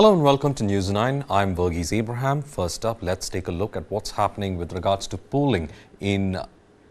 Hello and welcome to News 9. I'm Verghese Abraham. First up, let's take a look at what's happening with regards to polling in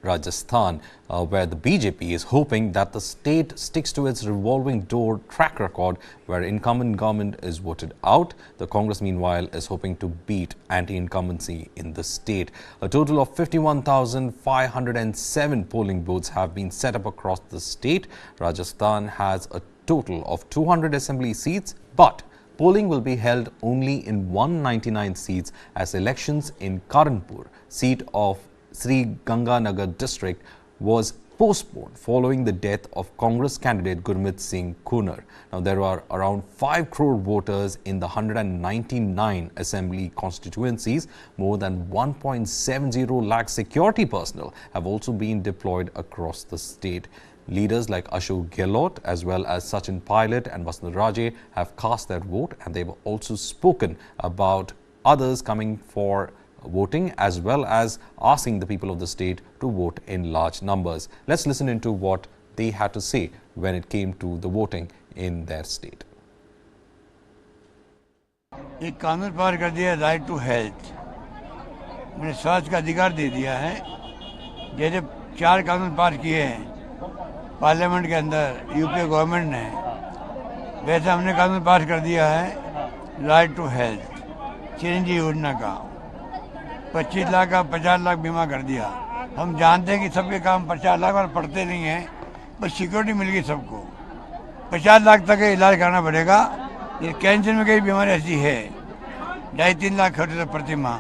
Rajasthan, where the BJP is hoping that the state sticks to its revolving door track record, where incumbent government is voted out. The Congress, meanwhile, is hoping to beat anti-incumbency in the state. A total of 51,507 polling booths have been set up across the state. Rajasthan has a total of 200 assembly seats, but polling will be held only in 199 seats as elections in Karanpur, seat of Sri Ganganagar district, was postponed following the death of Congress candidate Gurmeet Singh Kunar. Now, there are around 5 crore voters in the 199 assembly constituencies. More than 1.70 lakh security personnel have also been deployed across the state. Leaders like Ashok Gehlot as well as Sachin Pilot and Vasant Raje have cast their vote, and they've also spoken about others coming for voting as well as asking the people of the state to vote in large numbers. Let's listen into what they had to say when it came to the voting in their state. एक कानून पार कर दिया, right to health, मैंने स्वास्थ्य का अधिकार दे दिया है। जैसे 4 कानून पास किए हैं पार्लियामेंट के अंदर यूपी गवर्नमेंट ने, वैसे हमने कानून पास कर दिया है राइट टू हेल्थ, चिरंजीवी योजना का 25 लाख का 50 लाख बीमा कर दिया। हम जानते हैं कि सबके काम 50 लाख और पढ़ते नहीं हैं, बस सिक्योरिटी मिल गई सबको। 50 लाख तक इलाज कराना पड़ेगा। ये कैंसर में कई बीमारी ऐसी है 2.5-3 लाख खर्च प्रति माह,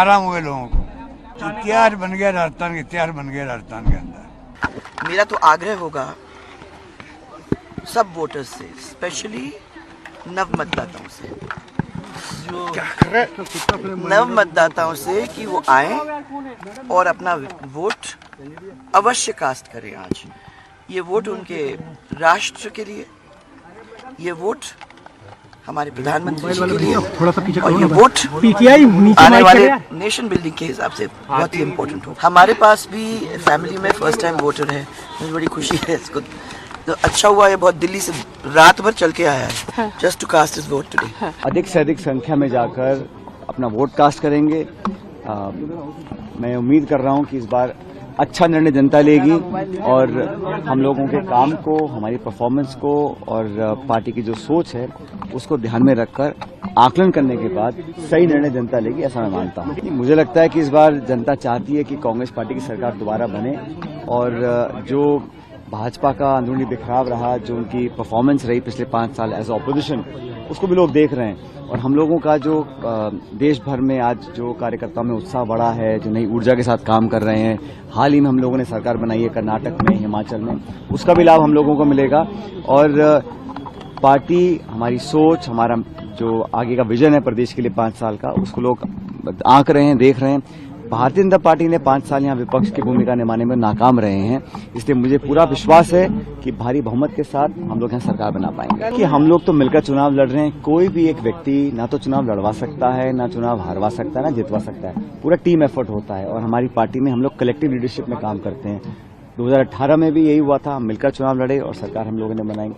आराम हुए लोगों को। इतिहास बन गया राजस्थान के, इतिहास बन गया राजस्थान के अंदर। मेरा तो आग्रह होगा सब वोटर्स से, स्पेशली नव मतदाताओं से, कि वो आए और अपना वोट अवश्य कास्ट करें। आज ये वोट उनके राष्ट्र के लिए, ये वोट हमारे प्रधानमंत्री जी के लिए, और ये वोट आने वाले नेशन बिल्डिंग के हिसाब से बहुत ही इम्पोर्टेंट हो। हमारे पास भी फैमिली में फर्स्ट टाइम वोटर है, मुझे बड़ी खुशी है इसको। तो अच्छा हुआ ये बहुत दिल्ली से रात भर चल के आया है just to cast his vote today. अधिक से अधिक संख्या में जाकर अपना वोट कास्ट करेंगे। मैं उम्मीद कर रहा हूं कि इस बार अच्छा निर्णय जनता लेगी और हम लोगों के काम को, हमारी परफॉर्मेंस को और पार्टी की जो सोच है उसको ध्यान में रखकर आकलन करने के बाद सही निर्णय जनता लेगी, ऐसा मैं मानता हूं। मुझे लगता है कि इस बार जनता चाहती है कि कांग्रेस पार्टी की सरकार दोबारा बने, और जो भाजपा का अंदरूनी बिखराव रहा, जो उनकी परफॉर्मेंस रही पिछले 5 साल एज ऑपोजिशन, उसको भी लोग देख रहे हैं। और हम लोगों का जो देश भर में आज जो कार्यकर्ताओं में उत्साह बढ़ा है, जो नई ऊर्जा के साथ काम कर रहे हैं, हाल ही में हम लोगों ने सरकार बनाई है कर्नाटक में, हिमाचल में, उसका भी लाभ हम लोगों को मिलेगा। और पार्टी, हमारी सोच, हमारा जो आगे का विजन है प्रदेश के लिए 5 साल का, उसको लोग आंक रहे हैं, देख रहे हैं। भारतीय जनता पार्टी ने 5 साल यहाँ विपक्ष की भूमिका निभाने में नाकाम रहे हैं, इसलिए मुझे पूरा विश्वास है कि भारी बहुमत के साथ हम लोग यहाँ सरकार बना पाएंगे। कि हम लोग तो मिलकर चुनाव लड़ रहे हैं, कोई भी एक व्यक्ति ना तो चुनाव लड़वा सकता है, ना चुनाव हारवा सकता है, ना जितवा सकता है। पूरा टीम एफर्ट होता है और हमारी पार्टी में हम लोग कलेक्टिव लीडरशिप में काम करते हैं। 2018 में भी यही हुआ था, हम मिलकर चुनाव लड़े और सरकार हम लोगों ने बनाई।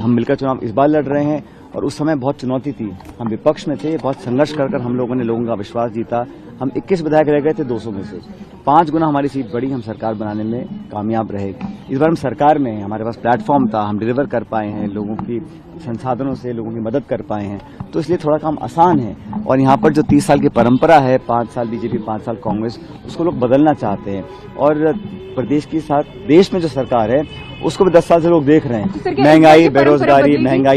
हम मिलकर चुनाव इस बार लड़ रहे हैं और उस समय बहुत चुनौती थी, हम विपक्ष में थे, बहुत संघर्ष कर हम लोगों ने लोगों का विश्वास जीता। हम 21 विधायक रह गए थे 200 में से, 5 गुना हमारी सीट बढ़ी, हम सरकार बनाने में कामयाब रहे। इस बार हम सरकार में हैं, हमारे पास प्लेटफॉर्म था, हम डिलीवर कर पाए हैं, लोगों की संसाधनों से लोगों की मदद कर पाए हैं, तो इसलिए थोड़ा काम आसान है। और यहाँ पर जो 30 साल की परंपरा है, 5 साल बीजेपी 5 साल कांग्रेस, उसको लोग बदलना चाहते हैं। और प्रदेश के साथ देश में जो सरकार है उसको भी 10 साल से लोग देख रहे हैं। महंगाई,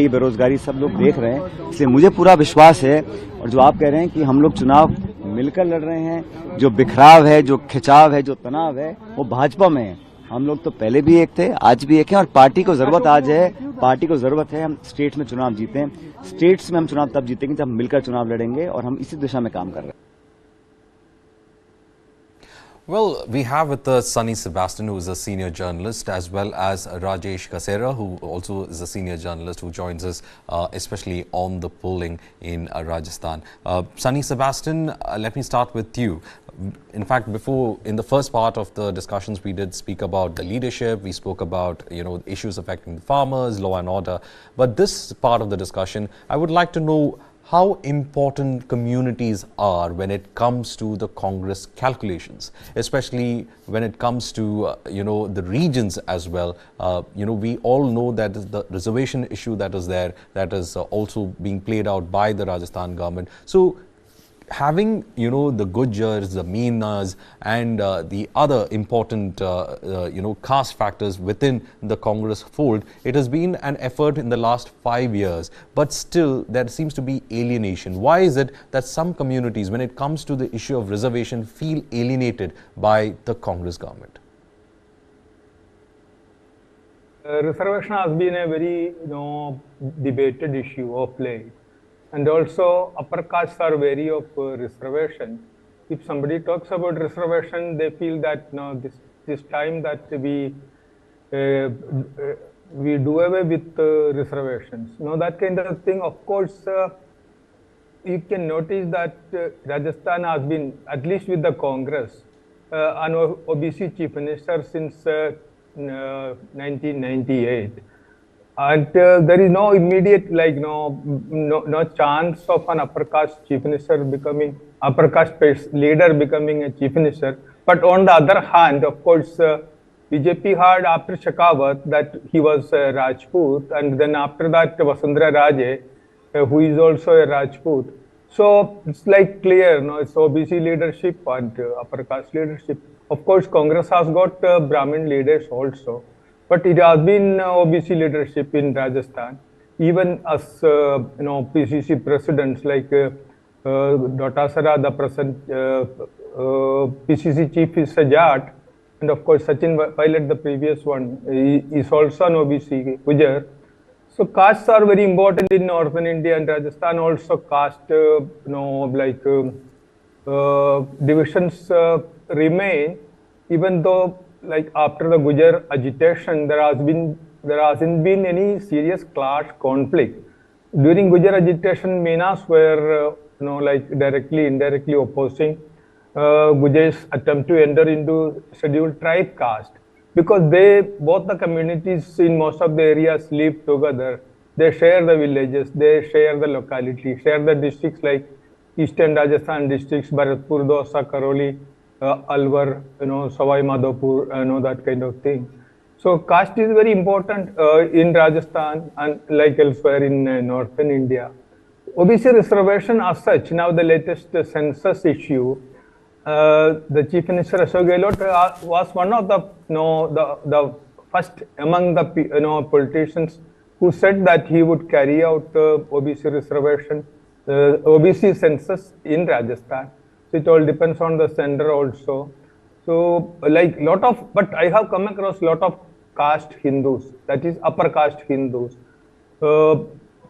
बेरोजगारी सब लोग देख रहे हैं, इसलिए मुझे पूरा विश्वास है। और जो आप कह रहे हैं कि हम लोग चुनाव मिलकर लड़ रहे हैं, जो बिखराव है, जो खिंचाव है, जो तनाव है, वो भाजपा में है। हम लोग तो पहले भी एक थे, आज भी एक हैं, और पार्टी को जरूरत आज है, पार्टी को जरूरत है हम स्टेट्स में चुनाव जीतें। स्टेट्स में हम चुनाव तब जीतेंगे जब हम मिलकर चुनाव लड़ेंगे, और हम इसी दिशा में काम कर रहे हैं। Well, we have with us Sunny Sebastian, who is a senior journalist, as well as Rajesh Kasera, who also is a senior journalist, who joins us especially on the polling in Rajasthan. Sunny Sebastian, let me start with you. In fact, before, in the first part of the discussions, we did speak about the leadership. We spoke about, issues affecting the farmers, law and order. But this part of the discussion, I would like to know how important communities are when it comes to the Congress calculations, especially when it comes to the regions as well. We all know that the reservation issue that is there, that is also being played out by the Rajasthan government. So having the Gujars, the Meenas, and the other important caste factors within the Congress fold, it has been an effort in the last 5 years, but still there seems to be alienation. Why is it that some communities, when it comes to the issue of reservation, feel alienated by the Congress government? Reservation has been a very debated issue of late. And also, upper castes are wary of reservation. If somebody talks about reservation, they feel that this time that we do away with reservations. That kind of thing. Of course, you can notice that Rajasthan has been, at least with the Congress, an OBC chief minister since 1998. And there is no immediate, no chance of an upper caste chief minister becoming, upper caste leader becoming a chief minister. But on the other hand, of course, BJP had after Shekhawat that he was a Rajput, and then after that Vasundhara Raje, who is also a Rajput. So it's like clear, it's OBC leadership and upper caste leadership. Of course, Congress has got Brahmin leaders also. But it has been OBC leadership in Rajasthan, even as PCC presidents like Dotasara, the present PCC chief is Sajat, and of course Sachin Pilot, the previous one, is also an OBC Gujar. So castes are very important in northern India, and Rajasthan also caste, divisions remain, even though. Like after the Gujar agitation, there hasn't been any serious clash conflict. During Gujar agitation, Meenas were directly, indirectly opposing Gujar's attempt to enter into scheduled tribe caste, because both the communities in most of the areas live together. They share the villages, they share the locality, share the districts like Eastern Rajasthan districts, Bharatpur, Dausa, Karoli, Alwar, Savai Madhopur, that kind of thing. So caste is very important in Rajasthan and like elsewhere in northern India. OBC reservation as such, now the latest census issue, the Chief Minister Ashok Gehlot was one of the first among the politicians who said that he would carry out OBC reservation, OBC census in Rajasthan. It all depends on the center also. So but I have come across lot of caste Hindus, that is upper caste Hindus,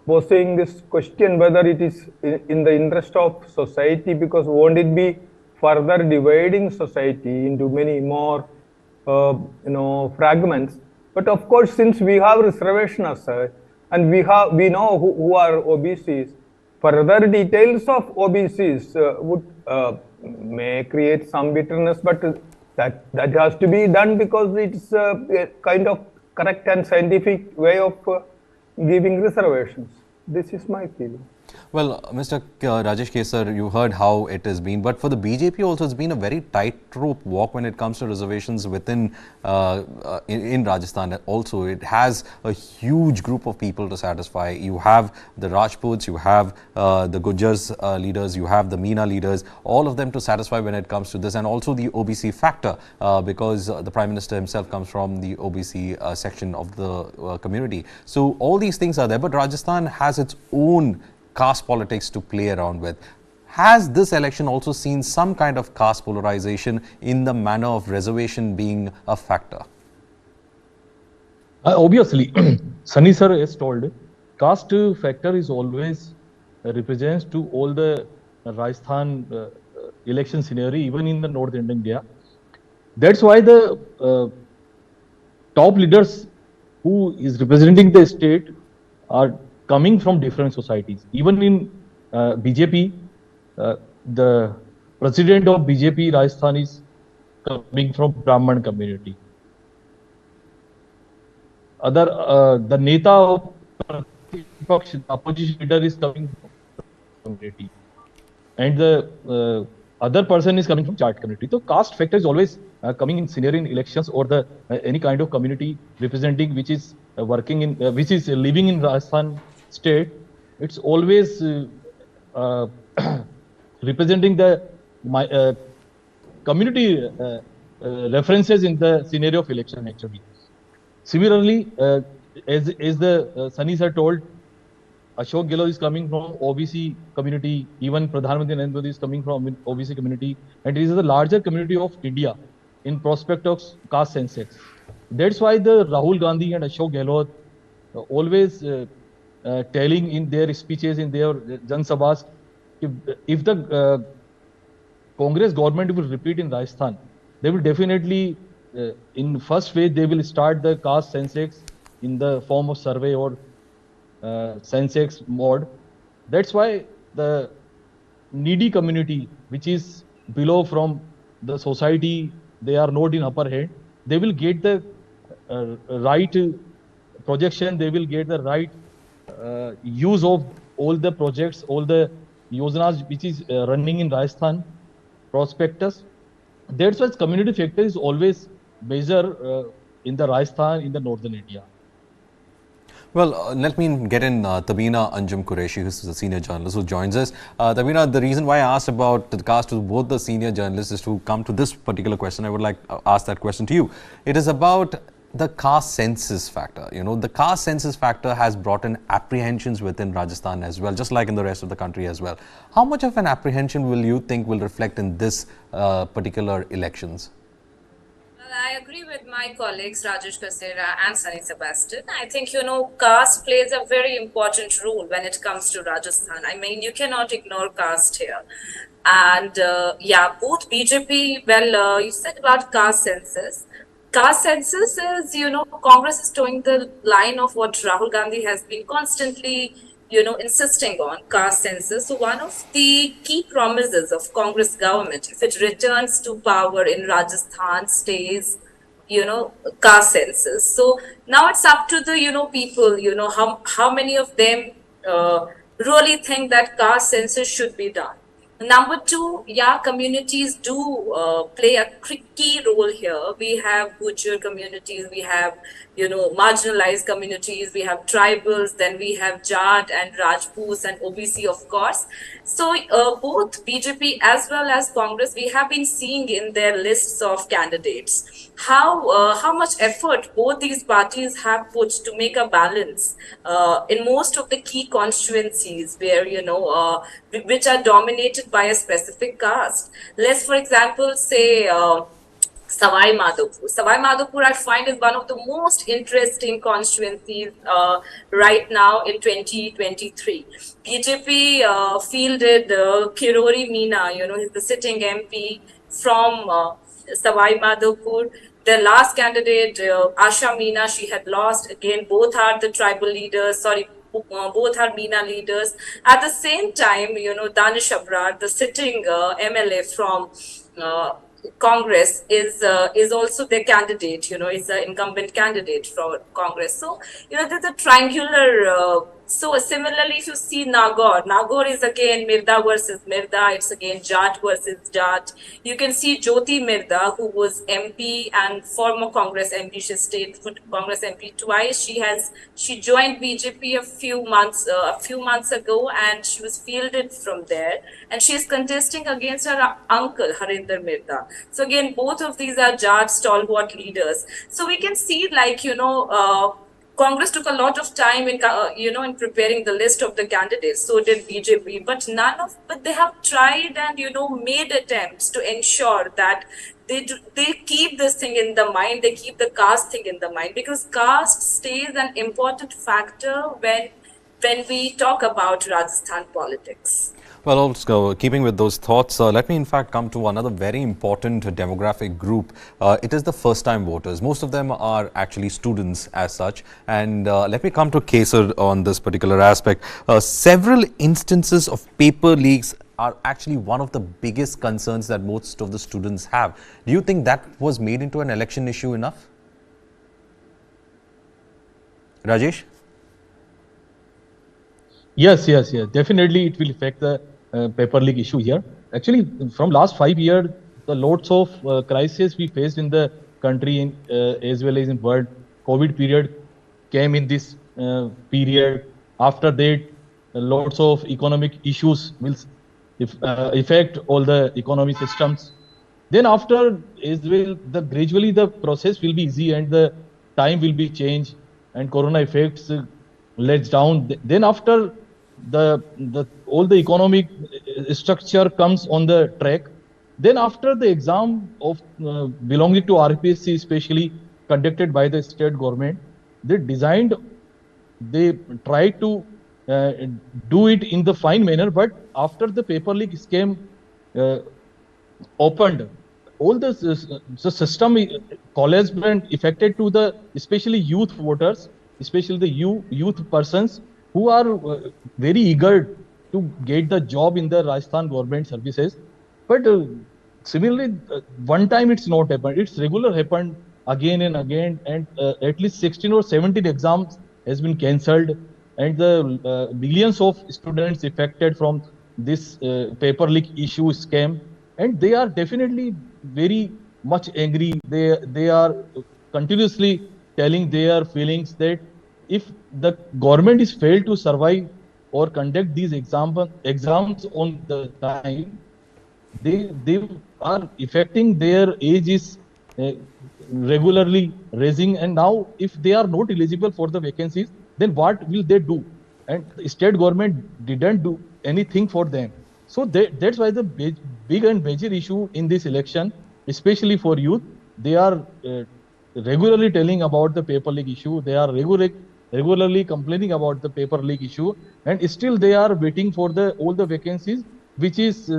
posing this question whether it is in the interest of society, because won't it be further dividing society into many more fragments. But of course, since we have reservation as such, and we know who are OBCs, further details of OBCs would may create some bitterness, but that has to be done because it's a kind of correct and scientific way of giving reservations. This is my feeling. Well, Mr. Rajesh Kesar, you heard how it has been, but for the BJP also it's been a very tightrope walk when it comes to reservations within in Rajasthan. Also, it has a huge group of people to satisfy. You have the Rajputs, you have the Gujars leaders, you have the Meena leaders, all of them to satisfy when it comes to this, and also the OBC factor because the Prime Minister himself comes from the OBC section of the community. So all these things are there, but Rajasthan has its own caste politics to play around with. Has this election also seen some kind of caste polarization in the manner of reservation being a factor? Obviously, Sunny sir has told, caste factor is always represents to all the Rajasthan election scenario, even in the northern India. That's why the top leaders who is representing the state are coming from different societies. Even in BJP, the president of BJP Rajasthan is coming from Brahman community. The Neta of opposition leader is coming community, and the other person is coming from Chart community. So caste factor is always coming in scenario in elections, or the any kind of community representing which is working in which is living in Rajasthan state. It's always uh, representing the community references in the scenario of election actually. Similarly, as the Sunny sir told, Ashok Gehlot is coming from OBC community, even Pradhan Mantri Narendra Modi is coming from OBC community, and it is the larger community of India in prospect of caste census. That's why the Rahul Gandhi and Ashok Gehlot always telling in their speeches, in their Jan Sabhas, if the Congress government will repeat in Rajasthan, they will definitely, in first phase, they will start the caste census in the form of survey or census mode. That's why the needy community, which is below from the society, they are not in upper hand, they will get the right projection, they will get the right use of all the projects, all the yojanas which is running in Rajasthan prospectus. That's why community factor is always major in the Rajasthan, in the northern India. Well, let me get in Tabina Anjum Qureshi, who's a senior journalist who joins us. Tabina, the reason why I asked about the caste to both the senior journalists is to come to this particular question. I would like to ask that question to you. It is about the caste census factor. You know, the caste census factor has brought in apprehensions within Rajasthan as well, just like in the rest of the country as well. How much of an apprehension will you think will reflect in this particular elections? I agree with my colleagues Rajesh Kasera and Sunny Sebastian. I think, caste plays a very important role when it comes to Rajasthan. I mean, you cannot ignore caste here. And both BJP, you said about caste census. Caste census is, Congress is towing the line of what Rahul Gandhi has been constantly insisting on, caste census. So one of the key promises of Congress government, if it returns to power in Rajasthan, stays, caste census. So now it's up to the, people, how many of them really think that caste census should be done. Number two, communities do play a key role here. We have Gujjar communities, we have, marginalized communities, we have tribals, then we have Jat and Rajputs and OBC, of course. So both BJP as well as Congress, we have been seeing in their lists of candidates how much effort both these parties have put to make a balance in most of the key constituencies where, which are dominated by a specific caste. Let's, for example, say Savai Madhopur. Savai Madhopur, I find, is one of the most interesting constituencies right now in 2023. BJP fielded Kirori Meena, he's the sitting MP from Savai Madhopur. The last candidate, Asha Meena, she had lost. Again, both are the tribal leaders, both are Meena leaders. At the same time, Danish Abrar, the sitting MLA from Congress, is also their candidate, is the incumbent candidate for Congress. So, there's a triangular. So similarly, if you see Nagaur is again Mirda versus Mirda. It's again Jat versus Jat. You can see Jyoti Mirda, who was MP and former Congress MP. She stayed for Congress MP twice. She joined BJP a few months ago, and she was fielded from there. And she is contesting against her uncle Harinder Mirda. So again, both of these are Jat stalwart leaders. So we can see, Congress took a lot of time in in preparing the list of the candidates. So did BJP, but they have tried and made attempts to ensure that they keep this thing in the mind. They keep the caste thing in the mind, because caste stays an important factor when we talk about Rajasthan politics. Well, also keeping with those thoughts, let me in fact come to another very important demographic group. It is the first-time voters. Most of them are actually students as such. And let me come to Kesar on this particular aspect. Several instances of paper leaks are actually one of the biggest concerns that most of the students have. Do you think that was made into an election issue enough? Rajesh? Yes, yes, yes. Definitely, it will affect the paper leak issue here. Actually, from last 5 years, the lots of crises we faced in the country as well as in world, COVID period came in this period. After that, lots of economic issues will affect all the economy systems. Then after as well, the gradually the process will be easy and the time will be changed and corona effects lets down. Then after the all the economic structure comes on the track. Then after the exam of belonging to RPSC, especially conducted by the state government, they designed, they try to uh, do it in the fine manner. But after the paper leak scheme uh, opened, all the system collapsed and affected to the especially youth voters, especially the youth persons who are very eager to get the job in the Rajasthan government services. But similarly, one time it's not happened. It's regular happened again and again, and at least 16 or 17 exams has been cancelled, and the millions of students affected from this paper leak issue scam, and they are definitely very much angry. They are continuously telling their feelings that if the government is failed to survive or conduct these exams on the time, they are affecting their age is uh, regularly raising, and now if they are not eligible for the vacancies, then what will they do? And the state government didn't do anything for them. So that's why the big and major issue in this election, especially for youth, they are regularly telling about the paper leak issue. They are regularly complaining about the paper leak issue, and still they are waiting for the all the vacancies, which is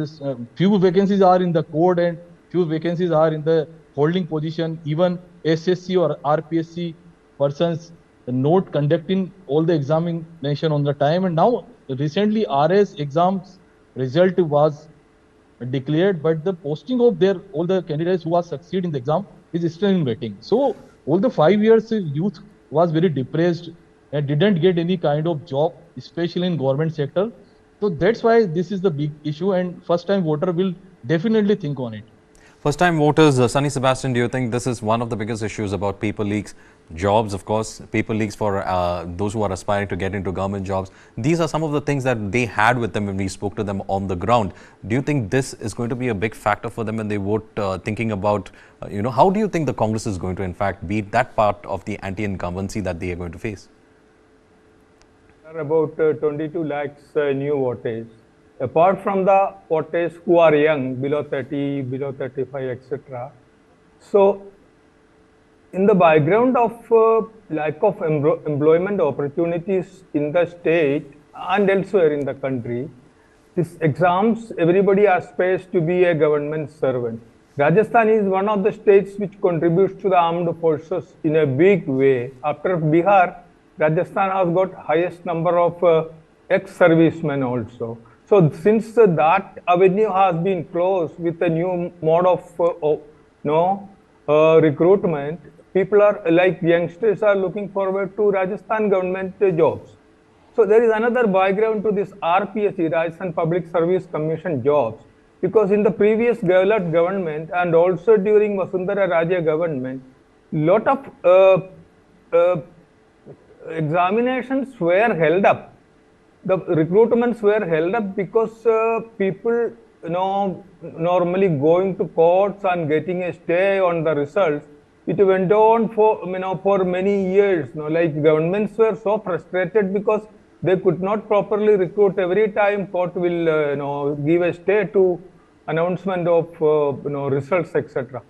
few vacancies are in the code and few vacancies are in the holding position. Even SSC or RPSC persons not conducting all the examination on the time. And now recently RS exams result was declared, but the posting of their all the candidates who are succeed in the exam is still in waiting. So all the 5 years youth was very depressed and didn't get any kind of job, especially in government sector. So that's why this is the big issue, and first time voter will definitely think on it. First time voters, Sunny Sebastian, do you think this is one of the biggest issues about paper leaks? Jobs, of course, paper leaks for those who are aspiring to get into government jobs. These are some of the things that they had with them when we spoke to them on the ground. Do you think this is going to be a big factor for them when they vote, thinking about, how do you think the Congress is going to, in fact, beat that part of the anti-incumbency that they are going to face? There are about 22 lakhs new voters. Apart from the voters who are young, below 30, below 35, etc. So, in the background of lack of employment opportunities in the state and elsewhere in the country, these exams, everybody aspires to be a government servant. Rajasthan is one of the states which contributes to the armed forces in a big way. After Bihar, Rajasthan has got highest number of ex-servicemen also. So since that avenue has been closed with a new mode of recruitment, people are like youngsters are looking forward to Rajasthan government jobs. So there is another background to this RPSC, Rajasthan Public Service Commission jobs, because in the previous Gehlot government and also during Vasundhara Raje government, lot of examinations were held up. The recruitments were held up because people, normally going to courts and getting a stay on the results. It went on for many years. Like governments were so frustrated because they could not properly recruit. Every time court will, give a stay to announcement of, results, etc.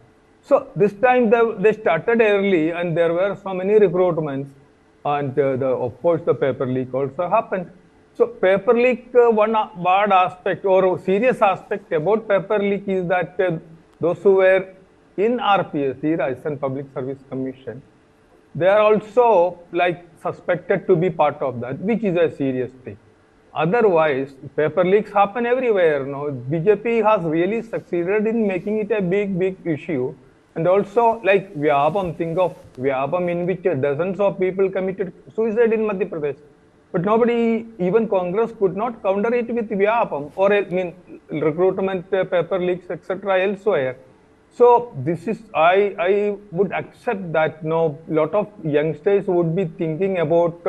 So this time they started early, and there were so many recruitments, and of course the paper leak also happened. So paper leak, one bad aspect or serious aspect about paper leak is that those who were in RPSC, Rajasthan Public Service Commission, they are also like suspected to be part of that, which is a serious thing. Otherwise, paper leaks happen everywhere. BJP has really succeeded in making it a big issue. And also like Vyabam, think of Vyabam, in which dozens of people committed suicide in Madhya Pradesh. but nobody, even Congress, could not counter it with Vyapam or recruitment paper leaks, etc. elsewhere. So this is, I would accept that lot of youngsters would be thinking about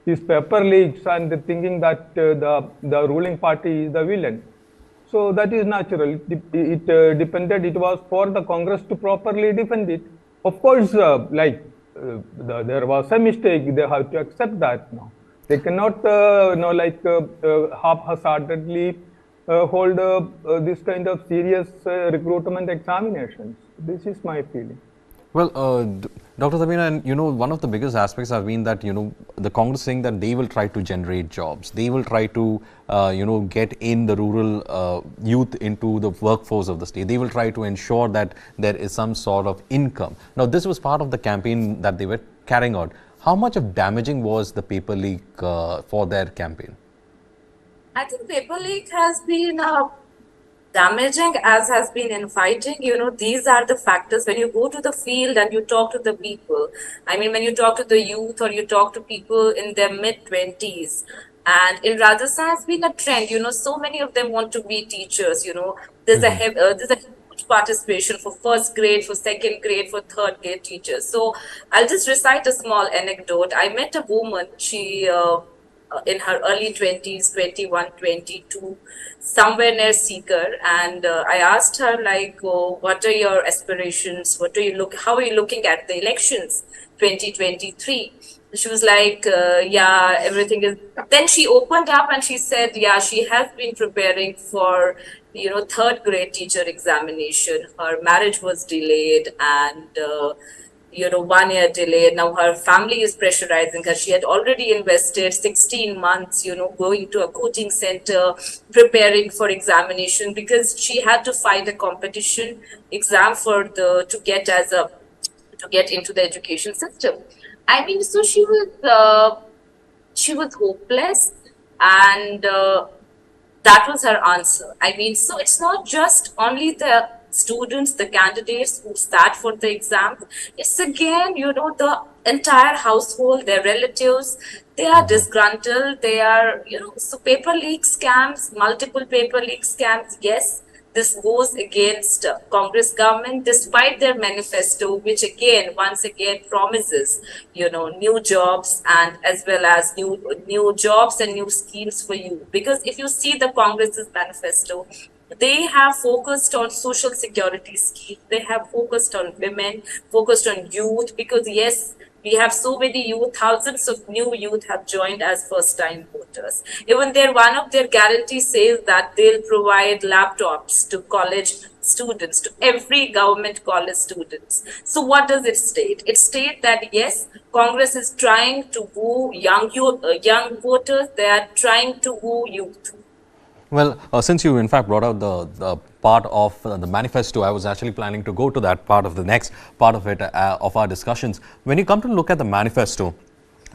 these paper leaks and thinking that the ruling party is the villain. So that is natural. It depended. It was for the Congress to properly defend it. Of course, there was a mistake. They have to accept that now. They cannot, half-heartedly hold this kind of serious recruitment examinations. This is my feeling. Well, Dr. Sabina, and one of the biggest aspects have been that the Congress saying that they will try to generate jobs, they will try to get in the rural youth into the workforce of the state, they will try to ensure that there is some sort of income. Now, this was part of the campaign that they were carrying out. How much of damaging was the paper leak for their campaign? I think paper leak has been damaging as has been infighting. These are the factors when you go to the field and you talk to the people. I mean, when you talk to the youth or you talk to people in their mid-20s, and in Rajasthan has been a trend, so many of them want to be teachers, there's a huge participation for first grade, for second grade, for third grade teachers. So I'll just recite a small anecdote. I met a woman, she in her early 20s, 21, 22, somewhere near Seeker, and I asked her, like, what are your aspirations? How are you looking at the elections 2023? She was like, yeah, everything is. Then she opened up and she said, yeah, she has been preparing for third grade teacher examination. Her marriage was delayed, and 1 year delay. Now her family is pressurizing her. She had already invested 16 months, going to a coaching center, preparing for examination, because she had to fight a competition exam to get into the education system. I mean, so she was hopeless, and that was her answer. I mean, so it's not just only the students, the candidates who start for the exam. It's again, the entire household, their relatives, they are disgruntled. They are, so paper leak scams, multiple paper leak scams. Yes, this goes against Congress government, despite their manifesto, which once again promises, new jobs, and as well as new jobs and new schemes for you. Because if you see the Congress's manifesto, they have focused on social security schemes. They have focused on women, focused on youth, because yes, we have so many youth, thousands of new youth have joined as first-time voters. Even one of their guarantees says that they'll provide laptops to college students, to every government college students. So what does it state? It states that yes, Congress is trying to woo young voters. They are trying to woo youth. Well, since you in fact brought out the part of the manifesto, I was actually planning to go to that part of the next part of it of our discussions. When you come to look at the manifesto,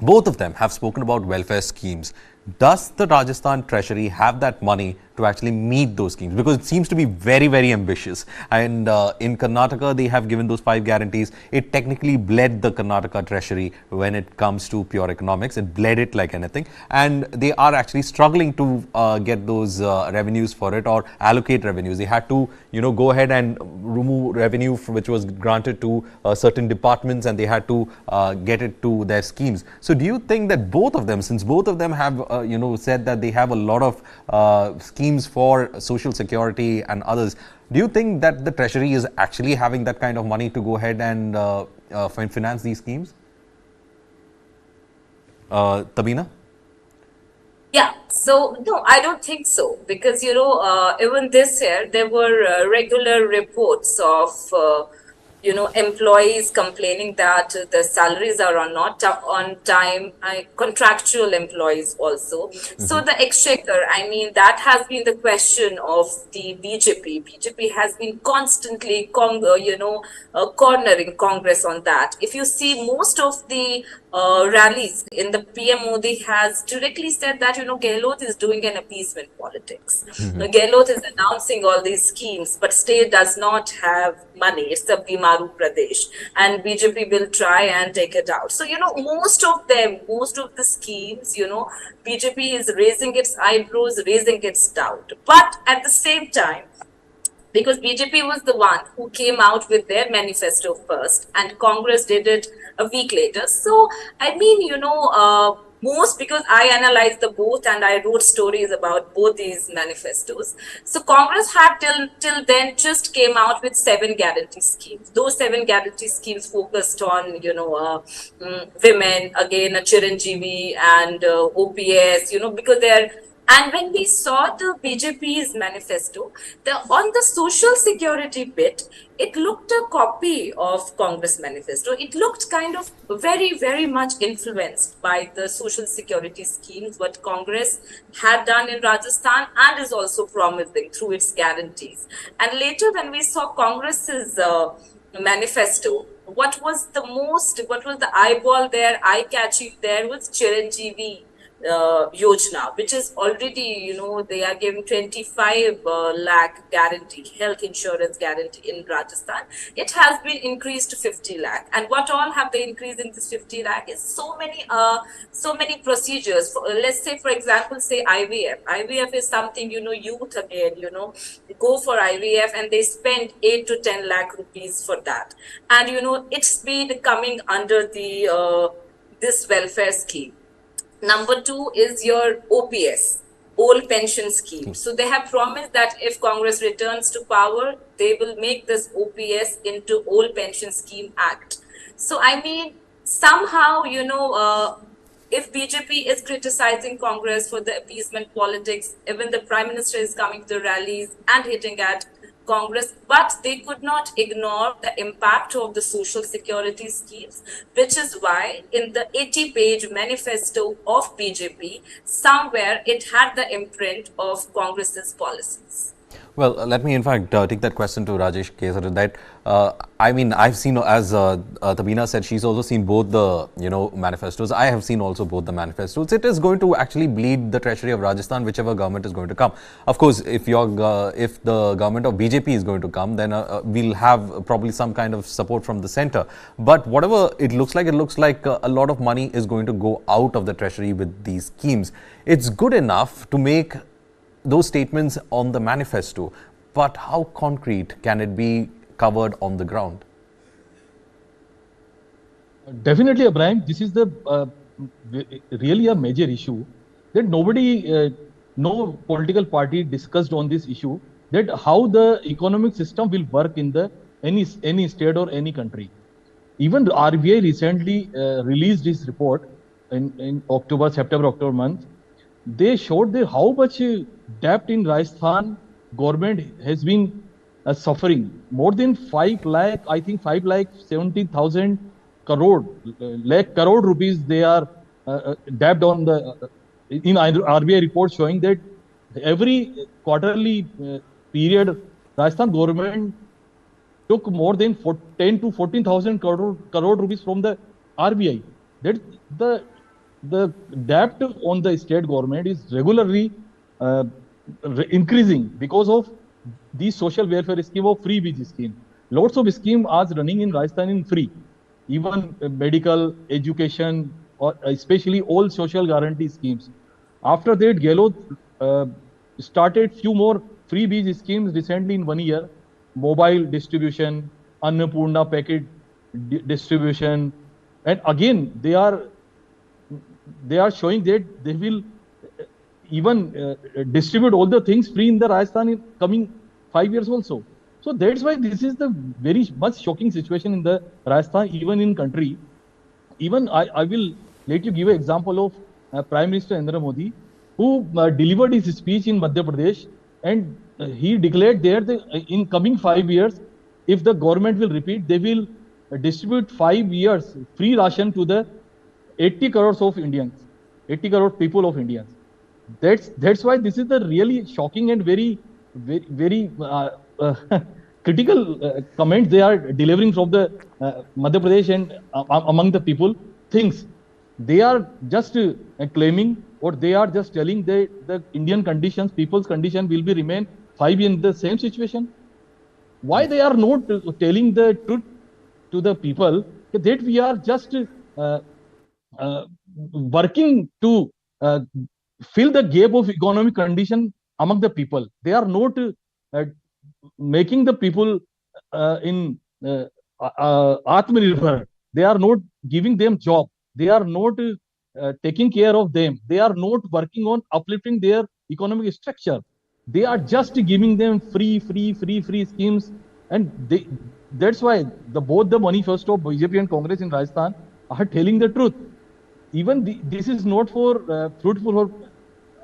both of them have spoken about welfare schemes. Does the Rajasthan Treasury have that money to actually meet those schemes? Because it seems to be very, very ambitious. And in Karnataka, they have given those 5 guarantees. It technically bled the Karnataka Treasury when it comes to pure economics. It bled it like anything. And they are actually struggling to get those revenues for it or allocate revenues. They had to, go ahead and remove revenue which was granted to certain departments, and they had to get it to their schemes. So do you think that both of them, since both of them have said that they have a lot of schemes for social security and others, do you think that the Treasury is actually having that kind of money to go ahead and finance these schemes? Tabina? Yeah, so no, I don't think so, because even this year there were regular reports of employees complaining that the salaries are not up on time, contractual employees also. So the exchequer, I mean, that has been the question of the BJP. BJP has been constantly, cornering Congress on that. If you see most of the rallies in the PM Modi has directly said that, Gehlot is doing an appeasement politics. Gehlot is announcing all these schemes, but state does not have money. It's a Bima Maru Pradesh, and BJP will try and take it out. So, most of the schemes, BJP is raising its eyebrows, raising its doubt. But at the same time, because BJP was the one who came out with their manifesto first, and Congress did it a week later. So, I mean, most because I analyzed the both and I wrote stories about both these manifestos. So, Congress had till then just came out with 7 guarantee schemes. Those 7 guarantee schemes focused on, women, again, a Chiranjeevi and OPS, because they're. And when we saw the BJP's manifesto, on the social security bit, it looked a copy of Congress manifesto. It looked kind of very, very much influenced by the social security schemes, what Congress had done in Rajasthan and is also promising through its guarantees. And later, when we saw Congress's manifesto, what was the eyeball there, eye-catchy there was Chiranjeevi Yojana, which is already, they are giving 25 lakh guarantee, health insurance guarantee in Rajasthan. It has been increased to 50 lakh. And what all have they increased in this 50 lakh is so many procedures. Let's say, for example, say IVF. IVF is something, youth again, go for IVF and they spend 8 to 10 lakh rupees for that. And, it's been coming under the this welfare scheme. Number 2 is your OPS, Old Pension Scheme. So they have promised that if Congress returns to power, they will make this OPS into Old Pension Scheme Act. So, I mean, somehow, if BJP is criticizing Congress for the appeasement politics, even the Prime Minister is coming to rallies and hitting at Congress, but they could not ignore the impact of the social security schemes, which is why in the 80-page manifesto of BJP, somewhere it had the imprint of Congress's policies. Well, let me in fact take that question to Rajesh Kesar. That I mean, I've seen, as Tabina said, she's also seen both the manifestos. I have seen also both the manifestos. It is going to actually bleed the treasury of Rajasthan, whichever government is going to come. Of course, if the government of BJP is going to come, then we'll have probably some kind of support from the center. But whatever it looks like a lot of money is going to go out of the treasury with these schemes. It's good enough to make those statements on the manifesto, but how concrete can it be covered on the ground? Definitely, Abraham, this is the really a major issue that nobody, no political party discussed on this issue, that how the economic system will work in the any state or any country. Even the RBI recently released this report in September-October month. They showed how much debt in Rajasthan government has been suffering. More than 5 lakh, I think 5 lakh 70,000 crore rupees they are debt on the in RBI report, showing that every quarterly period Rajasthan government took more than 10 to 14,000 crore rupees from the RBI. That the debt on the state government is regularly increasing because of the social welfare scheme or free wage scheme. Lots of schemes are running in Rajasthan in free, even medical, education, or especially all social guarantee schemes. After that, Gehlot started few more free wage schemes recently in 1 year: mobile distribution, Annapurna packet distribution, and again they are showing that they will even distribute all the things free in the Rajasthan in coming 5 years also. So that's why this is the very much shocking situation in the Rajasthan, even in country. Even I will let you give an example of Prime Minister Narendra Modi, who delivered his speech in Madhya Pradesh, and he declared there that in coming 5 years, if the government will repeat, they will distribute 5 years free ration to the 80 crores of Indians, 80 crore people of Indians. That's why this is the really shocking and very critical comments they are delivering from the Madhya Pradesh and among the people. Things they are just claiming, or they are just telling the Indian conditions, people's condition will be remain 5 years in the same situation. Why they are not telling the truth to the people that we are just uh, working to fill the gap of economic condition among the people. They are not making the people in Atmanirbhar. They are not giving them job. They are not taking care of them. They are not working on uplifting their economic structure. They are just giving them free schemes, and that's why both the manifesto of BJP and Congress in Rajasthan are telling the truth. Even this is not for fruitful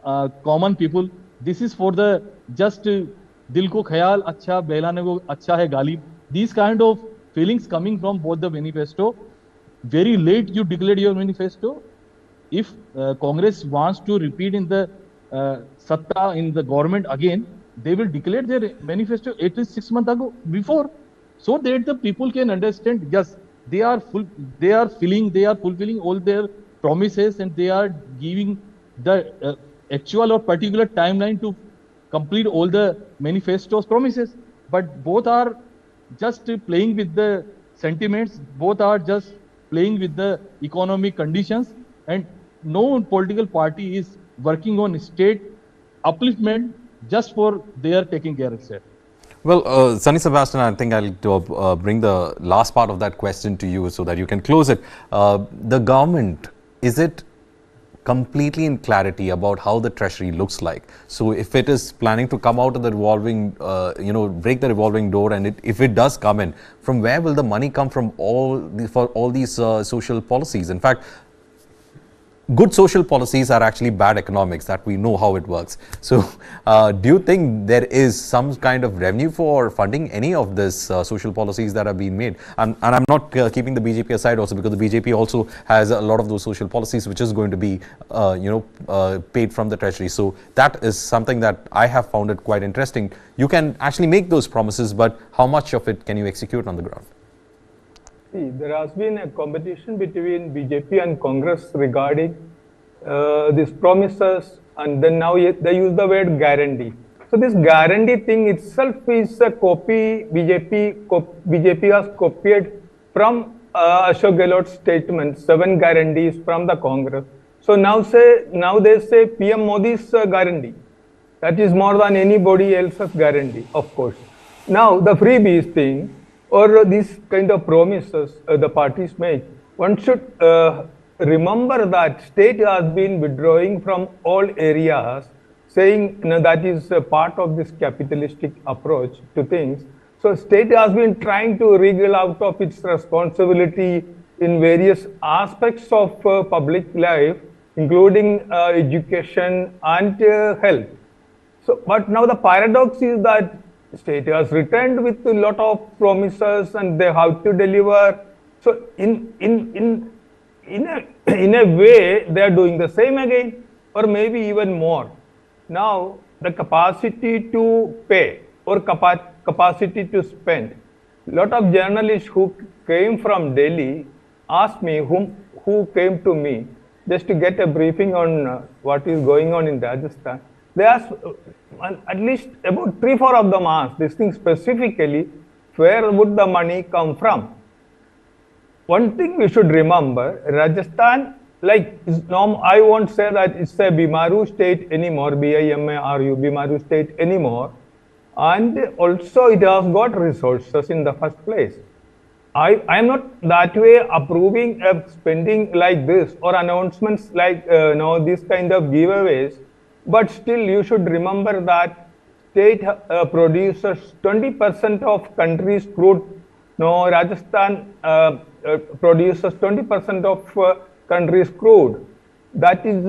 for common people. This is for the just dil ko khayal acha behlane ko acha hai galib. These kind of feelings coming from both the manifesto. Very late you declared your manifesto. If Congress wants to repeat in the Satta in the government again, they will declare their manifesto at least 6 months ago before, so that the people can understand. Yes, they are fulfilling all their promises, and they are giving the actual or particular timeline to complete all the manifesto's promises. But both are just playing with the sentiments. Both are just playing with the economic conditions, and no political party is working on state upliftment just for their taking care of it. Well, Sunny Sebastian, I think I'll bring the last part of that question to you so that you can close it. The government, is it completely in clarity about how the treasury looks like? So if it is planning to come out of the revolving, break the revolving door, and if it does come in, from where will the money come from for all these social policies? In fact, good social policies are actually bad economics, that we know how it works. So do you think there is some kind of revenue for funding any of these social policies that are being made? And I'm not keeping the BJP aside also, because the BJP also has a lot of those social policies which is going to be paid from the treasury. So that is something that I have found it quite interesting. You can actually make those promises, but how much of it can you execute on the ground? See, there has been a competition between BJP and Congress regarding these promises, and then now they use the word guarantee. So this guarantee thing itself is a copy. BJP has copied from Ashok Gehlot's statement, 7 guarantees from the Congress. So now they say PM Modi's guarantee. That is more than anybody else's guarantee, of course. Now the freebies thing, or these kind of promises the parties make, one should remember that state has been withdrawing from all areas, saying that is part of this capitalistic approach to things. So state has been trying to wriggle out of its responsibility in various aspects of public life, including education and health. So, but now the paradox is that state has returned with a lot of promises and they have to deliver. So in a way they are doing the same again, or maybe even more. Now the capacity to pay or capacity to spend. A lot of journalists who came from Delhi asked me, who came to me just to get a briefing on what is going on in Rajasthan. They asked, at least about 3-4 of them asked this thing specifically, where would the money come from? One thing we should remember, Rajasthan, I won't say that it's a Bimaru state anymore, BIMARU, Bimaru state anymore. And also it has got resources in the first place. I am not that way approving of spending like this or announcements like this kind of giveaways. But still, you should remember that state produces 20% of country's crude. No, Rajasthan produces 20% of country's crude. That is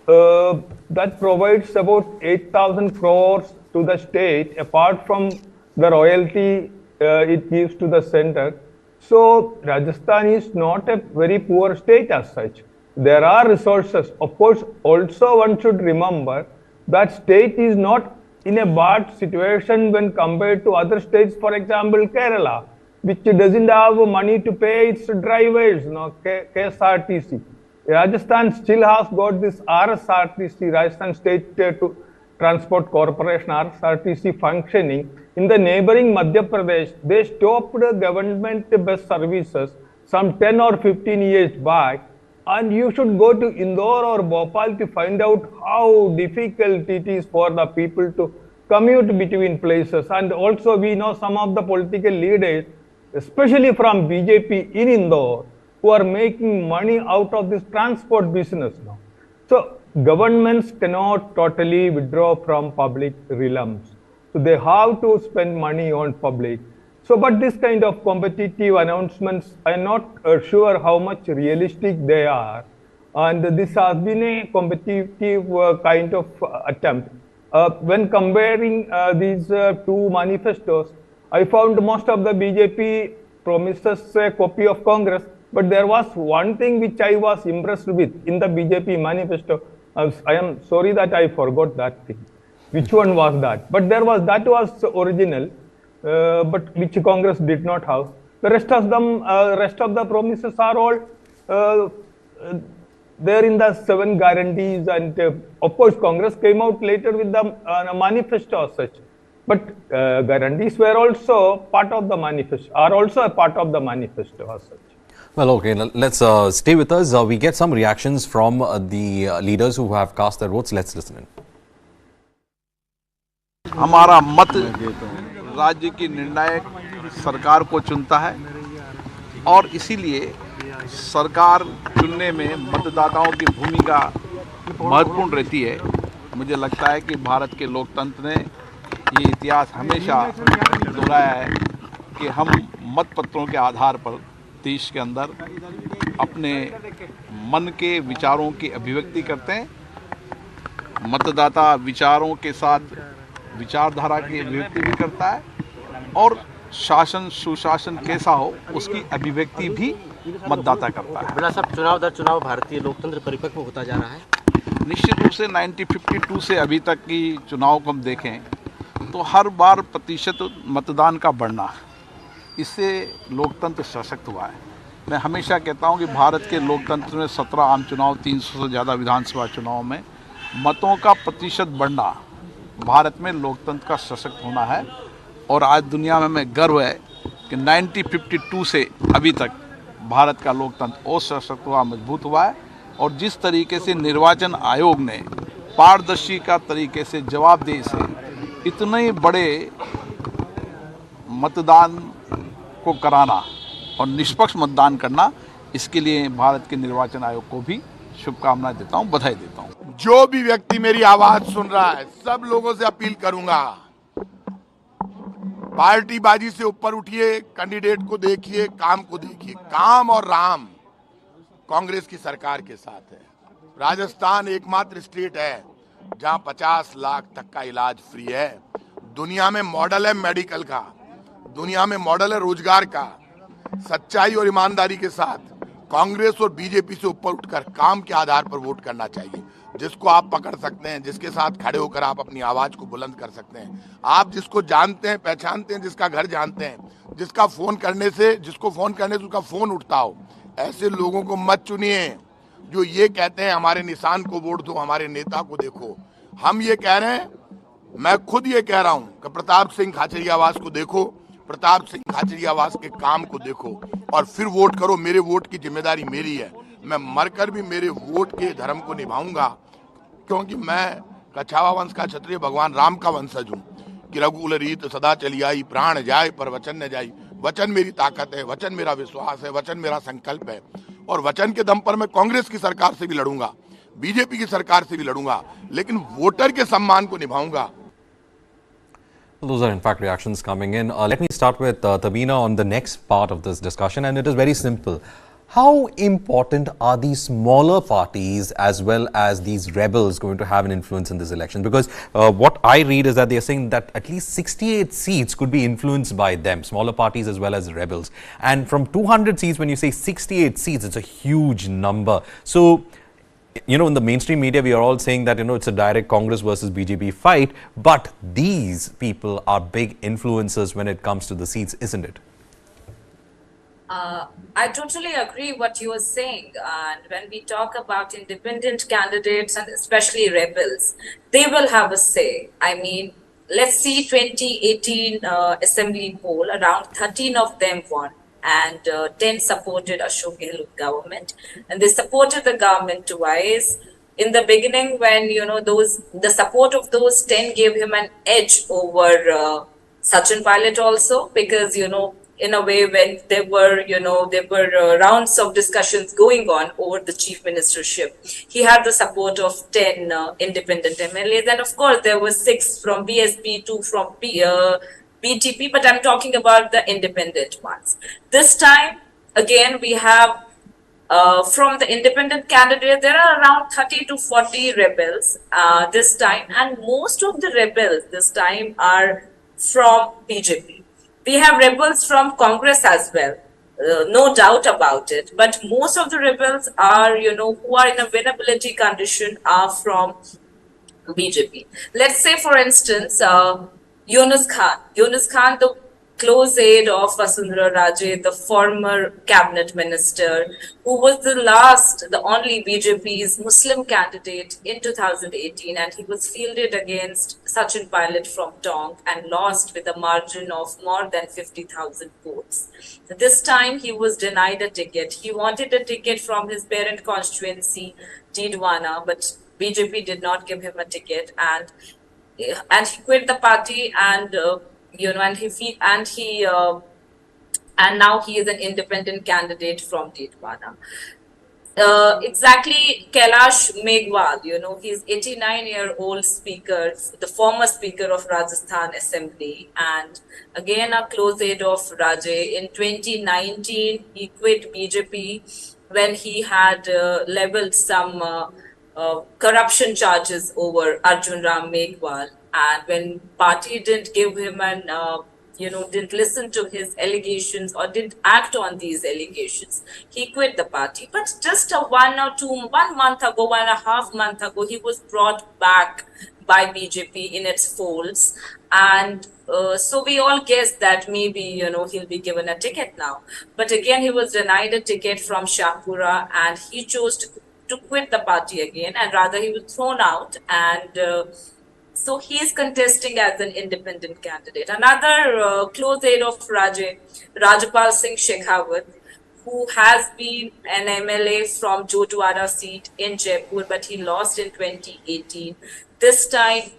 that provides about 8,000 crores to the state, apart from the royalty it gives to the center. So Rajasthan is not a very poor state as such. There are resources. Of course, also one should remember that state is not in a bad situation when compared to other states, for example, Kerala, which doesn't have money to pay its drivers, KSRTC. Rajasthan still has got this RSRTC, Rajasthan State Transport Corporation, RSRTC, functioning In the neighboring Madhya Pradesh, they stopped government bus services some 10 or 15 years back, and you should go to Indore or Bhopal to find out how difficult it is for the people to commute between places. And also we know some of the political leaders, especially from BJP in Indore, who are making money out of this transport business now. So governments cannot totally withdraw from public realms. So they have to spend money on public. So, but this kind of competitive announcements, I'm not sure how much realistic they are. And this has been a competitive kind of attempt. When comparing these two manifestos, I found most of the BJP promises a copy of Congress, but there was one thing which I was impressed with in the BJP manifesto. I am sorry that I forgot that thing. Which one was that? But that was original, but which Congress did not have. The rest of them, rest of the promises are all there in the 7 guarantees, and of course Congress came out later with the manifesto as such. But guarantees were also part of the manifesto, are also a part of the manifesto as such. Well, okay, let's stay with us. We get some reactions from the leaders who have cast their votes. Let's listen in. हमारा मत राज्य की निर्णायक सरकार को चुनता है और इसीलिए सरकार चुनने में मतदाताओं की भूमिका महत्वपूर्ण रहती है। मुझे लगता है कि भारत के लोकतंत्र ने ये इतिहास हमेशा दोहराया है कि हम मतपत्रों के आधार पर देश के अंदर अपने मन के विचारों की अभिव्यक्ति करते हैं। मतदाता विचारों के साथ विचारधारा की अभिव्यक्ति भी करता है और शासन सुशासन कैसा हो उसकी अभिव्यक्ति भी मतदाता करता है। बिना सब चुनाव दर चुनाव भारतीय लोकतंत्र परिपक्व होता जा रहा है। निश्चित रूप से 1952 से अभी तक की चुनाव को हम देखें तो हर बार प्रतिशत मतदान का बढ़ना, इससे लोकतंत्र सशक्त हुआ है। मैं हमेशा कहता हूं कि भारत के लोकतंत्र में 17 आम चुनाव, 300 से ज़्यादा विधानसभा चुनाव में मतों का प्रतिशत बढ़ना भारत में लोकतंत्र का सशक्त होना है। और आज दुनिया में हमें गर्व है कि 1952 से अभी तक भारत का लोकतंत्र और सशक्त हुआ, मजबूत हुआ है। और जिस तरीके से निर्वाचन आयोग ने पारदर्शी का तरीके से जवाबदेही से इतने बड़े मतदान को कराना और निष्पक्ष मतदान करना, इसके लिए भारत के निर्वाचन आयोग को भी शुभकामनाएं देता हूं, बधाई देता हूं। जो भी व्यक्ति मेरी आवाज सुन रहा है, सब लोगों से अपील करूंगा, पार्टीबाजी से ऊपर उठिए, कैंडिडेट को देखिए, काम को देखिए। काम और राम कांग्रेस की सरकार के साथ है। राजस्थान एकमात्र स्टेट है जहां 50 लाख तक का इलाज फ्री है। दुनिया में मॉडल है मेडिकल का, दुनिया में मॉडल है रोजगार का। सच्चाई और ईमानदारी के साथ कांग्रेस और बीजेपी से ऊपर उठकर काम के आधार पर वोट करना चाहिए। जिसको आप पकड़ सकते हैं, जिसके साथ खड़े होकर आप अपनी आवाज को बुलंद कर सकते हैं, आप जिसको जानते हैं, पहचानते हैं, जिसका घर जानते हैं, जिसको फोन करने से उसका फोन उठता हो, ऐसे लोगों को मत चुनिए जो ये कहते हैं हमारे निशान को वोट दो, हमारे नेता को देखो। हम ये कह रहे हैं, मैं खुद ये कह रहा हूं कि प्रताप सिंह खाचरियावास को देखो, प्रताप सिंह खाचरियावास के काम को देखो और फिर वोट करो। मेरे वोट की जिम्मेदारी मेरी है, मैं मरकर भी मेरे वोट के धर्म को निभाऊंगा, क्योंकि मैं कछावा वंश का क्षत्रिय भगवान राम का वंशज हूँ कि रघुकुल रीत सदा चली आई, प्राण जाए पर वचन न जाई। वचन मेरी ताकत है, वचन मेरा विश्वास है, वचन मेरा संकल्प है और वचन के दम पर मैं कांग्रेस की सरकार से भी लड़ूंगा, बीजेपी की सरकार से भी लड़ूंगा, लेकिन वोटर के सम्मान को निभाऊंगा। Those are in fact reactions coming in. Let me start with Tabina on the next part of this discussion, and it is very simple. How important are these smaller parties as well as these rebels going to have an influence in this election? Because what I read is that they are saying that at least 68 seats could be influenced by them, smaller parties as well as rebels. And from 200 seats, when you say 68 seats, it's a huge number. So, you know, in the mainstream media, we are all saying that, you know, it's a direct Congress versus BJP fight. But these people are big influencers when it comes to the seats, isn't it? I totally agree what you are saying. And when we talk about independent candidates and especially rebels, they will have a say. I mean, let's see 2018 assembly poll, around 13 of them won and 10 supported Ashok Gehlot government, and they supported the government twice. In the beginning, when the support of those 10 gave him an edge over Sachin Pilot also, because in a way, when there were rounds of discussions going on over the chief ministership, he had the support of 10 independent MLAs, and of course there were 6 from BSP, 2 from BTP, but I'm talking about the independent ones. This time again we have from the independent candidate, there are around 30 to 40 rebels this time, and most of the rebels this time are from BJP. We have rebels from Congress as well, no doubt about it. But most of the rebels are, who are in a winnability condition are from BJP. Let's say, for instance, Yunus Khan. Yunus Khan, the close aide of Vasundhara Raje, the former cabinet minister, who was the only BJP's Muslim candidate in 2018, and he was fielded against Sachin Pilot from Tong and lost with a margin of more than 50,000 votes. This time he was denied a ticket. He wanted a ticket from his parent constituency, Didwana, but BJP did not give him a ticket, and he quit the party, and and now he is an independent candidate from Didwana. Exactly, Kailash Megwal, he's 89-year-old speaker, the former speaker of Rajasthan Assembly, and again a close aide of Raje. In 2019, he quit BJP when he had leveled some corruption charges over Arjun Ram Meghwal, and when party didn't give him didn't listen to his allegations or didn't act on these allegations, he quit the party. But just 1 month ago, 1.5 months ago, he was brought back by BJP in its folds, and so we all guessed that maybe he'll be given a ticket now. But again, he was denied a ticket from Shahpura, and he chose to quit the party again, and rather he was thrown out, and so he is contesting as an independent candidate. Another close aide of Rajapal Singh Shekhawat, who has been an MLA from Jodhwara seat in Jaipur, but he lost in 2018. This time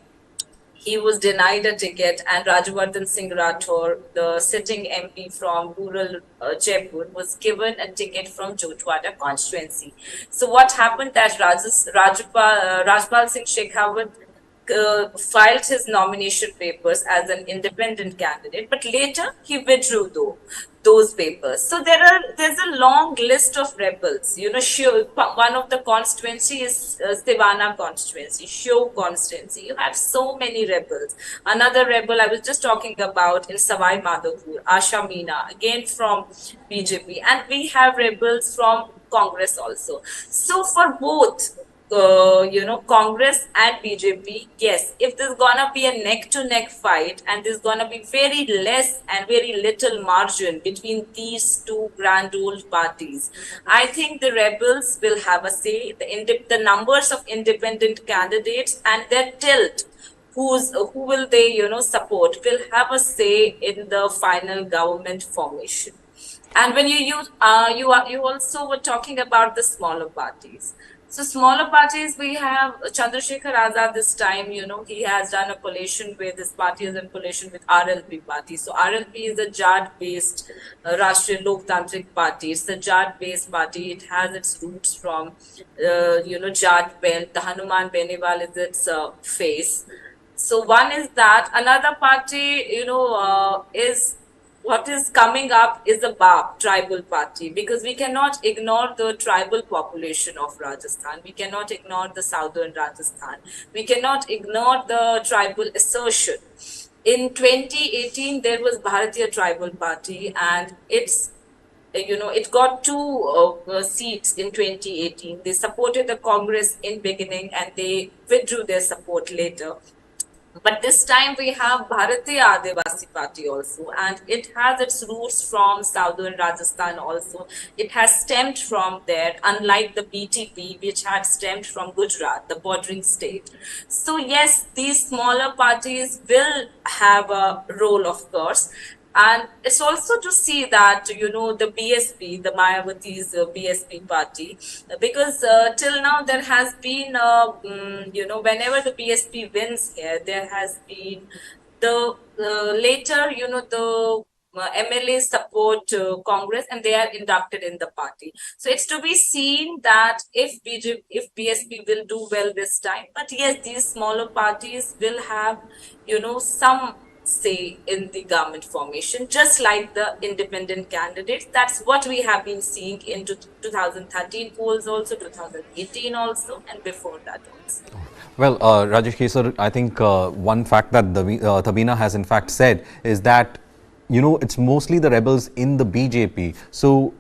he was denied a ticket, and Rajavardhan Singh Rathore, the sitting MP from rural Jaipur, was given a ticket from Jodhwara constituency. So what happened that Rajpal Singh Shekhawat filed his nomination papers as an independent candidate, but later he withdrew those papers. So there's a long list of rebels. One of the constituency is Sivana constituency, Shio constituency. You have so many rebels. Another rebel I was just talking about in Savai Madhopur, Asha Meena, again from BJP, and we have rebels from Congress also. So for both Congress and BJP, yes, if there's gonna be a neck-to-neck fight and there's gonna be very less and very little margin between these two grand old parties, I think the rebels will have a say. The numbers of independent candidates and their tilt, who will they support, will have a say in the final government formation. And when you also were talking about the smaller parties. So smaller parties, we have Chandrasekhar Azad this time, he has done a coalition with, his party is in coalition with RLP party. So RLP is a Jat-based Rashtriya Loktantric party. It's a Jat-based party. It has its roots from, Jat belt. The Hanuman Benewal is its face. So one is that. Another party, is what is coming up is the BAP tribal party, because we cannot ignore the tribal population of Rajasthan. We cannot ignore the southern Rajasthan. We cannot ignore the tribal assertion. In 2018, there was Bharatiya Tribal Party, and it got 2 seats in 2018. They supported the Congress in beginning, and they withdrew their support later. But this time we have Bharatiya Adivasi Party also, and it has its roots from southern Rajasthan also. It has stemmed from there, unlike the BTP, which had stemmed from Gujarat, the bordering state. So yes, these smaller parties will have a role, of course. And it's also to see that, the BSP, the Mayawati's BSP party, because till now there has been, whenever the BSP wins here, there has been the later, the MLAs support Congress and they are inducted in the party. So it's to be seen that if BSP will do well this time. But yes, these smaller parties will have, some say in the government formation, just like the independent candidates. That's what we have been seeing in 2013 polls also, 2018 also, and before that also. Well, Rajesh Kesar, I think one fact that Tabina has in fact said is that, it's mostly the rebels in the BJP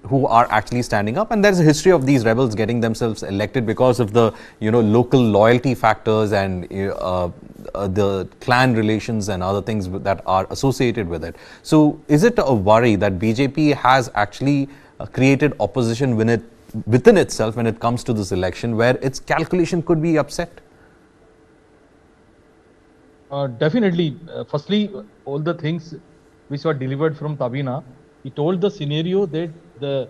who are actually standing up, and there's a history of these rebels getting themselves elected because of the, local loyalty factors and the clan relations and other things that are associated with it. So is it a worry that BJP has actually created opposition within itself when it comes to this election, where its calculation could be upset? Definitely. Firstly, all the things which were delivered from Tabina, he told the scenario that the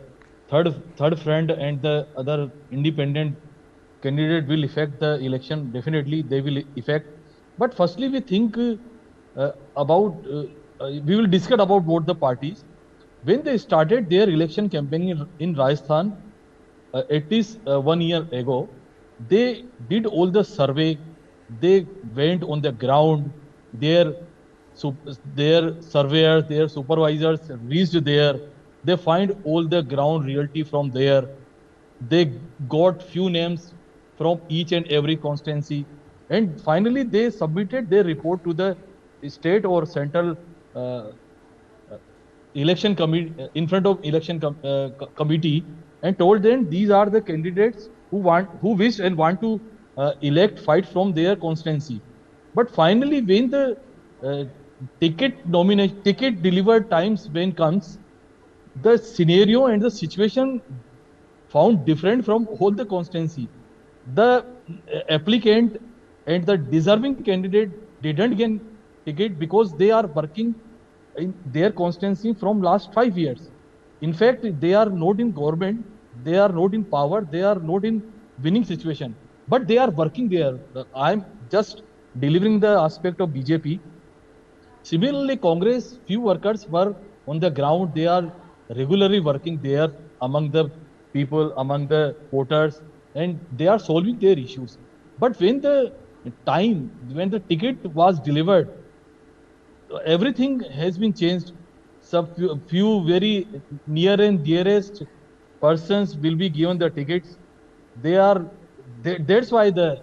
third front and the other independent candidate will affect the election. Definitely, they will affect. But firstly, we think we will discuss about both the parties. When they started their election campaign in Rajasthan, at least 1 year ago, they did all the survey. They went on the ground. Their surveyors, their supervisors reached there. They find all the ground reality from there. They got few names from each and every constituency, and finally they submitted their report to the state or central election committee in front of election committee, and told them these are the candidates who wish and want to fight from their constituency. But finally, when the ticket delivered times when comes, the scenario and the situation found different from whole the constituency. The applicant and the deserving candidate didn't get ticket because they are working in their constituency from last 5 years. In fact, they are not in government, they are not in power, they are not in winning situation, but they are working there. I'm just delivering the aspect of BJP. Similarly, Congress, few workers were on the ground. They are regularly working there among the people, among the voters, and they are solving their issues. But when the ticket was delivered, everything has been changed. Some few very near and dearest persons will be given the tickets. That's why the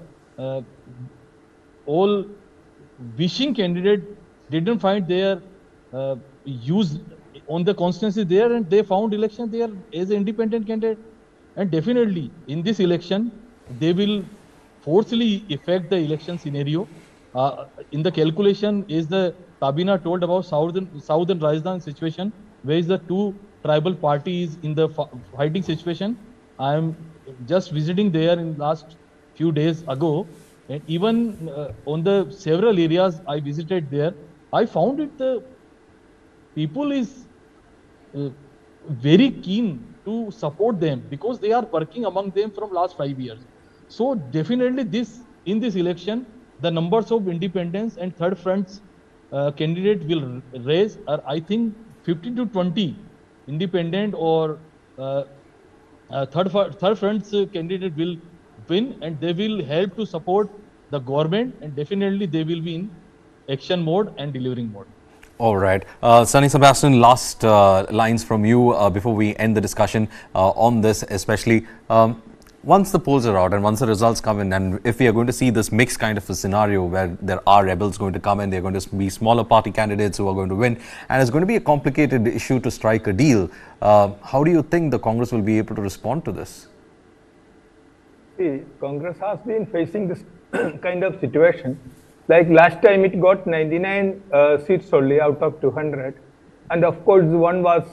all wishing candidate didn't find their use on the constituency there, and they found election there as an independent candidate. And definitely in this election, they will forcefully affect the election scenario. In the calculation, is the Tabina told about southern Rajasthan situation, where is the two tribal parties in the fighting situation. I am just visiting there in last few days ago, and even on the several areas I visited there, I found it the people is very keen to support them because they are working among them from last 5 years. So definitely in this election, the numbers of independents and third fronts candidate will raise, I think 15 to 20 independent or third fronts candidate will win, and they will help to support the government, and definitely they will be in action mode and delivering mode. All right. Sunny Sebastian, last lines from you before we end the discussion on this, especially once the polls are out and once the results come in, and if we are going to see this mixed kind of a scenario where there are rebels going to come in, they're going to be smaller party candidates who are going to win, and it's going to be a complicated issue to strike a deal. How do you think the Congress will be able to respond to this? See, Congress has been facing this kind of situation Like last time it got 99 seats only out of 200. And of course, one was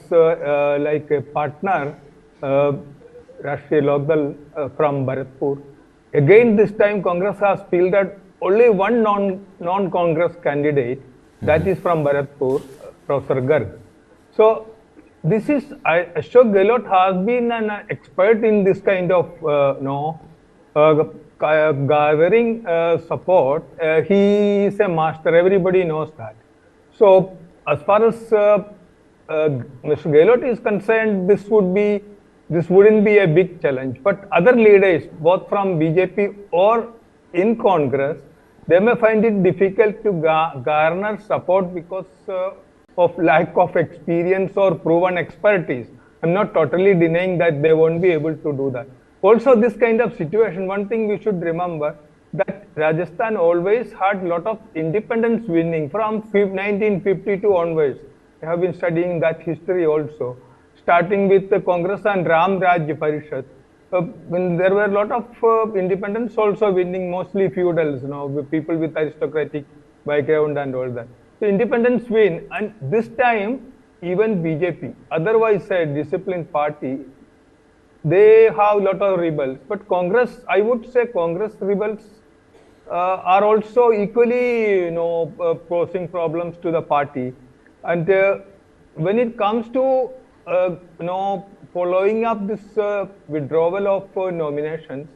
like a partner, Rashtriya Lokdal from Bharatpur. Again, this time Congress has fielded only one non-Congress candidate, that is from Bharatpur, Professor Garg. So this is, Ashok Gehlot has been an expert in this kind of gathering support. He is a master, everybody knows that. So as far as Mr. Gehlot is concerned, this wouldn't be a big challenge. But other leaders, both from BJP or in Congress, they may find it difficult to garner support because of lack of experience or proven expertise. I'm not totally denying that they won't be able to do that. Also, this kind of situation, one thing we should remember, that Rajasthan always had a lot of independence winning from 1952 onwards. I have been studying that history also, starting with the Congress and Ram Rajya Parishad. When there were a lot of independents also winning, mostly feudals, people with aristocratic background and all that. So independents win, and this time even BJP, otherwise a disciplined party, they have a lot of rebels. But Congress, I would say Congress rebels are also equally, posing problems to the party. And when it comes to, following up this withdrawal of nominations,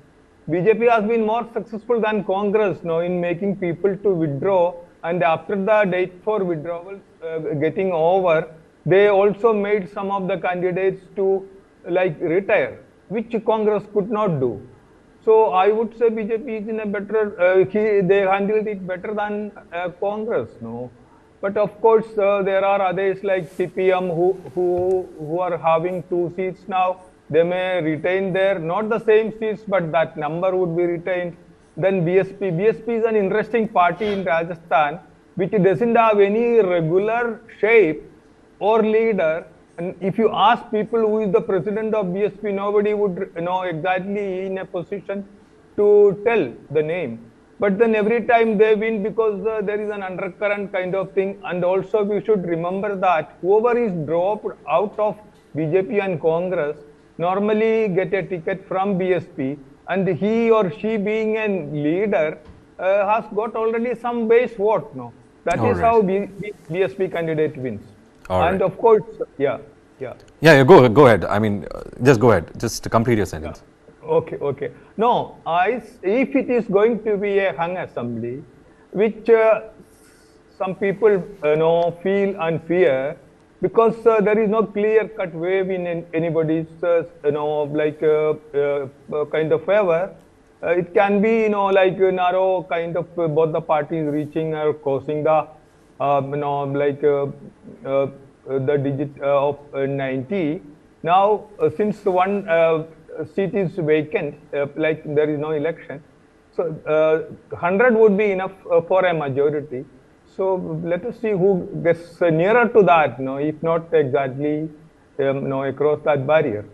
BJP has been more successful than Congress in making people to withdraw. And after the date for withdrawals getting over, they also made some of the candidates to retire, which Congress could not do. So I would say BJP is in a better, they handled it better than Congress, But of course, there are others like CPM who are having 2 seats now. They may retain their, not the same seats, but that number would be retained. Then BSP. BSP is an interesting party in Rajasthan, which doesn't have any regular shape or leader. And if you ask people who is the president of BSP, nobody would know exactly in a position to tell the name. But then every time they win because there is an undercurrent kind of thing. And also we should remember that whoever is dropped out of BJP and Congress normally get a ticket from BSP, and he or she being a leader has got already some base vote. That is how BSP candidate wins. And of course, yeah, go ahead. I mean, just go ahead. Just to complete your sentence. Okay. No, if it is going to be a hung assembly, which some people feel and fear, because there is no clear-cut wave in anybody's kind of favor. It can be narrow kind of both the parties reaching or causing the the digit of 90. Now since one seat is vacant, there is no election, so 100 would be enough for a majority. So let us see who gets nearer to that, if not exactly across that barrier.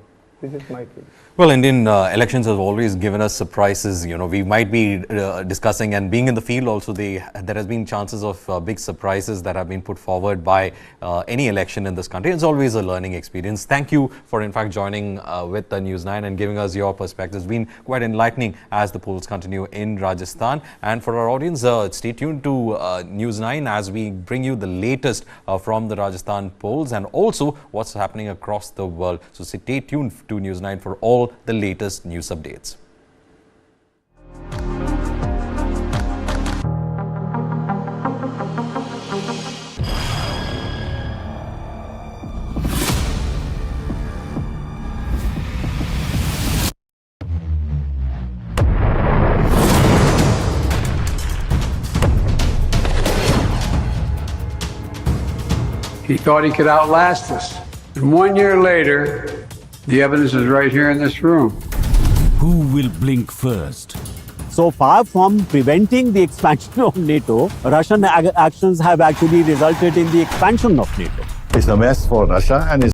This is my feeling. Well, Indian elections have always given us surprises. We might be discussing, and being in the field also, there has been chances of big surprises that have been put forward by any election in this country. It's always a learning experience. Thank you for, in fact, joining with the News9 and giving us your perspective. It's been quite enlightening as the polls continue in Rajasthan. And for our audience, stay tuned to News9 as we bring you the latest from the Rajasthan polls and also what's happening across the world. So stay tuned to News9 for all the latest news updates. He thought he could outlast us. And 1 year later, the evidence is right here in this room. Who will blink first? So far from preventing the expansion of NATO, Russian actions have actually resulted in the expansion of NATO. It's a mess for Russia and it's